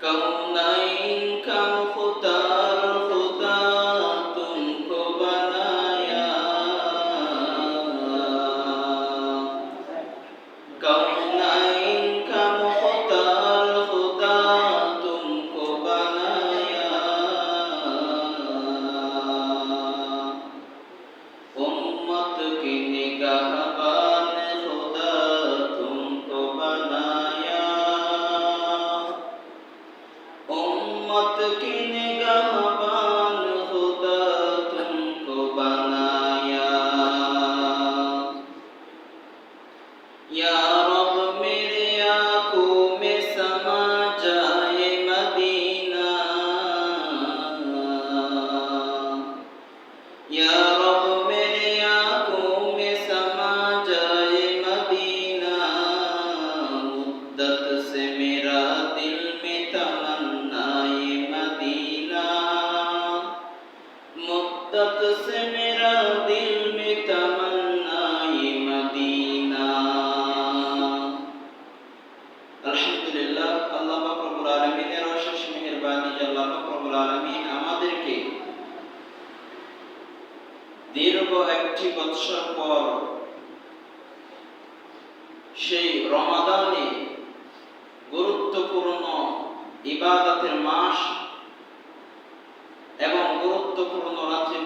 कौनैन का मुख्तार खुदा तुमको बनाया, कौनैन का मुख्तार खुदा तुमको बनाया, उम्मत की निगाहबान खुदा तुमको बनाया, उम्मत की निगाहबान खुदा तुमको बनाया। या रब मेरे आंखों में समा जाए मदीना, या रब मेरे आंखों में समा जाए मदीना, मुद्दत से मेरा दिल में तमन्ना ये मदीना, मुद्दत से मेरा दिल में तमन्ना ये मदीना। আলহামদুলিল্লাহ, আল্লাহ পাক রব্বুল আলামিনের অশেষ মেহেরবানি যে আল্লাহ পাক রব্বুল আলামিন আমাদেরকে দীর্ঘ একটি বৎসর পর সেই রমাদানে গুরুত্বপূর্ণ ইবাদতের মাস এবং গুরুত্বপূর্ণ রাত্রি